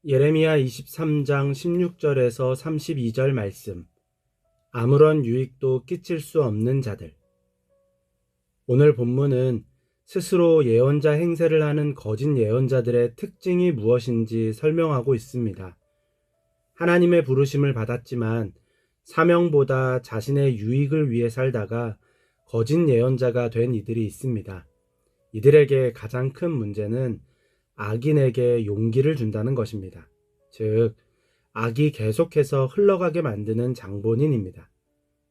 예레미야 23장 16절에서 32절 말씀. 아무런 유익도 끼칠 수 없는 자들. 오늘 본문은 스스로 예언자 행세를 하는 거짓 예언자들의 특징이 무엇인지 설명하고 있습니다. 하나님의 부르심을 받았지만 사명보다 자신의 유익을 위해 살다가 거짓 예언자가 된 이들이 있습니다. 이들에게 가장 큰 문제는 악인에게 용기를 준다는 것입니다. 즉, 악이 계속해서 흘러가게 만드는 장본인입니다.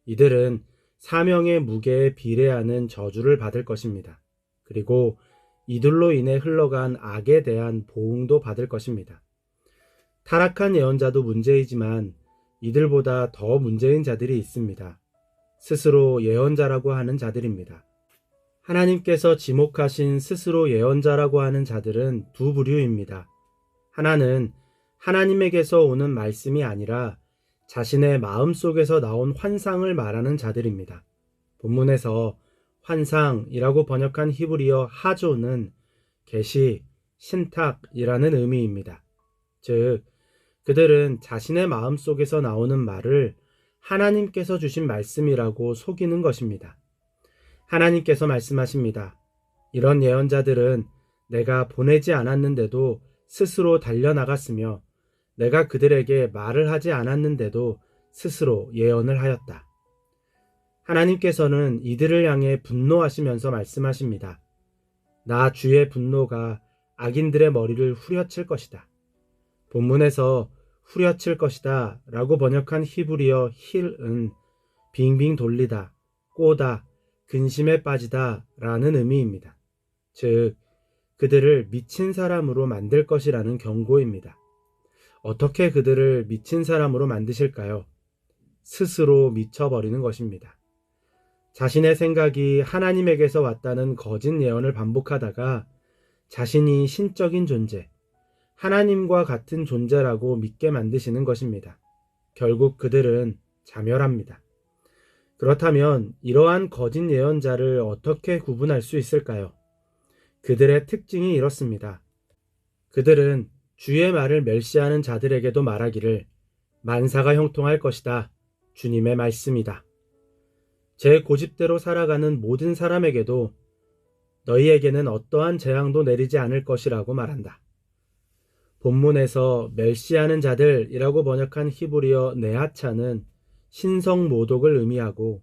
이들은 사명의 무게에 비례하는 저주를 받을 것입니다. 그리고 이들로 인해 흘러간 악에 대한 보응도 받을 것입니다. 타락한 예언자도 문제이지만 이들보다 더 문제인 자들이 있습니다. 스스로 예언자라고 하는 자들입니다. 하나님께서 지목하신 스스로 예언자라고 하는 자들은 두 부류입니다. 하나는 하나님에게서 오는 말씀이 아니라 자신의 마음속에서 나온 환상을 말하는 자들입니다. 본문에서 환상이라고 번역한 히브리어 하조는 계시, 신탁이라는 의미입니다. 즉, 그들은 자신의 마음속에서 나오는 말을 하나님께서 주신 말씀이라고 속이는 것입니다. 하나님께서 말씀하십니다. 이런 예언자들은 내가 보내지 않았는데도 스스로 달려나갔으며 내가 그들에게 말을 하지 않았는데도 스스로 예언을 하였다. 하나님께서는 이들을 향해 분노하시면서 말씀하십니다. 나 주의 분노가 악인들의 머리를 후려칠 것이다. 본문에서 후려칠 것이다 라고 번역한 히브리어 힐은 빙빙 돌리다, 꼬다, 근심에 빠지다 라는 의미입니다. 즉, 그들을 미친 사람으로 만들 것이라는 경고입니다. 어떻게 그들을 미친 사람으로 만드실까요? 스스로 미쳐버리는 것입니다. 자신의 생각이 하나님에게서 왔다는 거짓 예언을 반복하다가 자신이 신적인 존재, 하나님과 같은 존재라고 믿게 만드시는 것입니다. 결국 그들은 자멸합니다. 그렇다면 이러한 거짓 예언자를 어떻게 구분할 수 있을까요? 그들의 특징이 이렇습니다. 그들은 주의 말을 멸시하는 자들에게도 말하기를 만사가 형통할 것이다. 주님의 말씀이다. 제 고집대로 살아가는 모든 사람에게도 너희에게는 어떠한 재앙도 내리지 않을 것이라고 말한다. 본문에서 멸시하는 자들이라고 번역한 히브리어 네하차는 신성 모독을 의미하고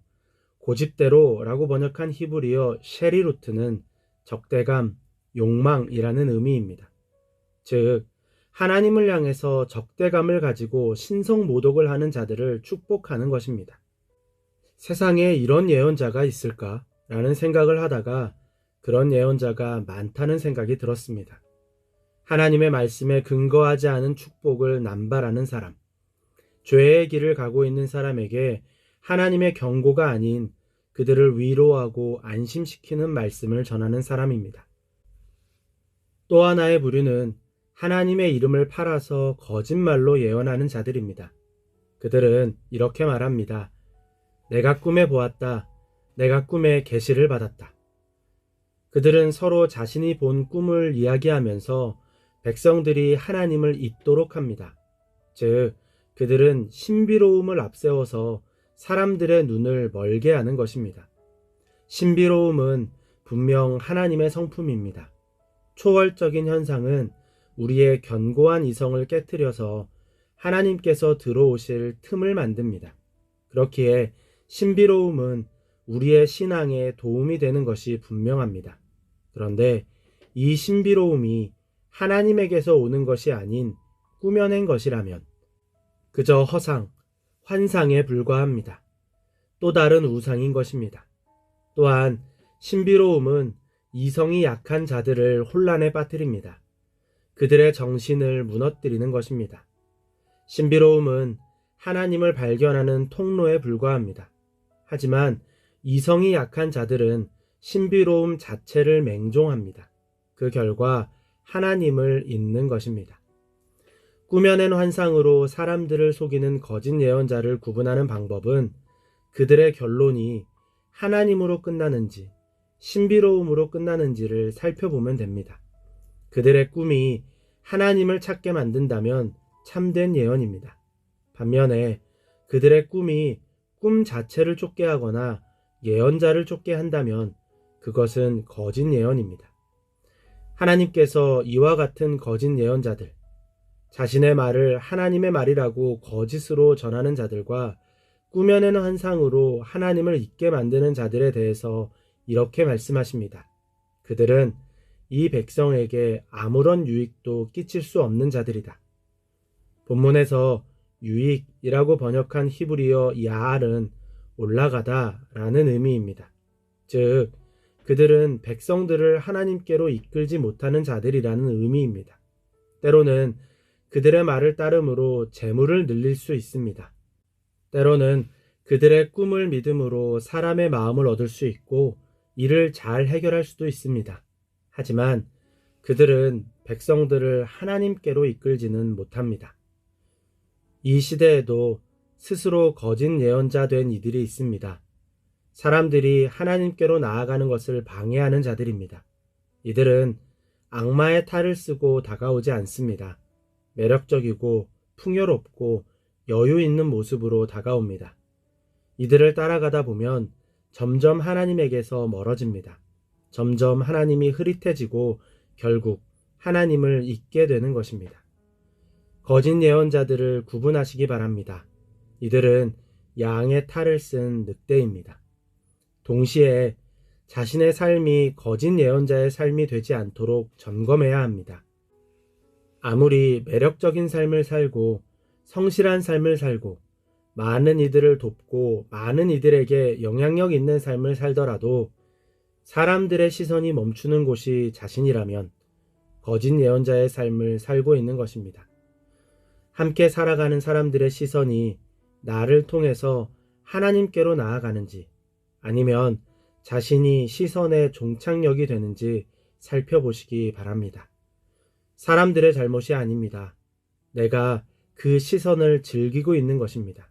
고집대로라고 번역한 히브리어 쉐리루트는 적대감, 욕망이라는 의미입니다. 즉, 하나님을 향해서 적대감을 가지고 신성 모독을 하는 자들을 축복하는 것입니다. 세상에 이런 예언자가 있을까? 라는 생각을 하다가 그런 예언자가 많다는 생각이 들었습니다. 하나님의 말씀에 근거하지 않은 축복을 남발하는 사람, 죄의 길을 가고 있는 사람에게 하나님의 경고가 아닌 그들을 위로하고 안심시키는 말씀을 전하는 사람입니다. 또 하나의 부류는 하나님의 이름을 팔아서 거짓말로 예언하는 자들입니다. 그들은 이렇게 말합니다. 내가 꿈에 보았다. 내가 꿈에 계시를 받았다. 그들은 서로 자신이 본 꿈을 이야기하면서 백성들이 하나님을 잊도록 합니다. 즉, 그들은 신비로움을 앞세워서 사람들의 눈을 멀게 하는 것입니다. 신비로움은 분명 하나님의 성품입니다. 초월적인 현상은 우리의 견고한 이성을 깨트려서 하나님께서 들어오실 틈을 만듭니다. 그렇기에 신비로움은 우리의 신앙에 도움이 되는 것이 분명합니다. 그런데 이 신비로움이 하나님에게서 오는 것이 아닌 꾸며낸 것이라면 그저 허상, 환상에 불과합니다. 또 다른 우상인 것입니다. 또한 신비로움은 이성이 약한 자들을 혼란에 빠뜨립니다. 그들의 정신을 무너뜨리는 것입니다. 신비로움은 하나님을 발견하는 통로에 불과합니다. 하지만 이성이 약한 자들은 신비로움 자체를 맹종합니다. 그 결과 하나님을 잊는 것입니다. 꾸며낸 환상으로 사람들을 속이는 거짓 예언자를 구분하는 방법은 그들의 결론이 하나님으로 끝나는지 신비로움으로 끝나는지를 살펴보면 됩니다. 그들의 꿈이 하나님을 찾게 만든다면 참된 예언입니다. 반면에 그들의 꿈이 꿈 자체를 쫓게 하거나 예언자를 쫓게 한다면 그것은 거짓 예언입니다. 하나님께서 이와 같은 거짓 예언자들, 자신의 말을 하나님의 말이라고 거짓으로 전하는 자들과 꾸며내는 환상으로 하나님을 잊게 만드는 자들에 대해서 이렇게 말씀하십니다. 그들은 이 백성에게 아무런 유익도 끼칠 수 없는 자들이다. 본문에서 유익이라고 번역한 히브리어 야알은 올라가다 라는 의미입니다. 즉, 그들은 백성들을 하나님께로 이끌지 못하는 자들이라는 의미입니다. 때로는 그들의 말을 따름으로 재물을 늘릴 수 있습니다. 때로는 그들의 꿈을 믿음으로 사람의 마음을 얻을 수 있고 이를 잘 해결할 수도 있습니다. 하지만 그들은 백성들을 하나님께로 이끌지는 못합니다. 이 시대에도 스스로 거짓 예언자 된 이들이 있습니다. 사람들이 하나님께로 나아가는 것을 방해하는 자들입니다. 이들은 악마의 탈을 쓰고 다가오지 않습니다. 매력적이고 풍요롭고 여유 있는 모습으로 다가옵니다. 이들을 따라가다 보면 점점 하나님에게서 멀어집니다. 점점 하나님이 흐릿해지고 결국 하나님을 잊게 되는 것입니다. 거짓 예언자들을 구분하시기 바랍니다. 이들은 양의 탈을 쓴 늑대입니다. 동시에 자신의 삶이 거짓 예언자의 삶이 되지 않도록 점검해야 합니다. 아무리 매력적인 삶을 살고 성실한 삶을 살고 많은 이들을 돕고 많은 이들에게 영향력 있는 삶을 살더라도 사람들의 시선이 멈추는 곳이 자신이라면 거짓 예언자의 삶을 살고 있는 것입니다. 함께 살아가는 사람들의 시선이 나를 통해서 하나님께로 나아가는지 아니면 자신이 시선의 종착역이 되는지 살펴보시기 바랍니다. 사람들의 잘못이 아닙니다. 내가 그 시선을 즐기고 있는 것입니다.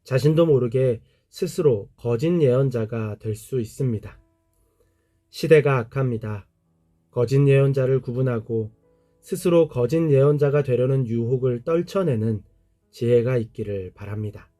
자신도 모르게 스스로 거짓 예언자가 될 수 있습니다. 시대가 악합니다. 거짓 예언자를 구분하고 스스로 거짓 예언자가 되려는 유혹을 떨쳐내는 지혜가 있기를 바랍니다.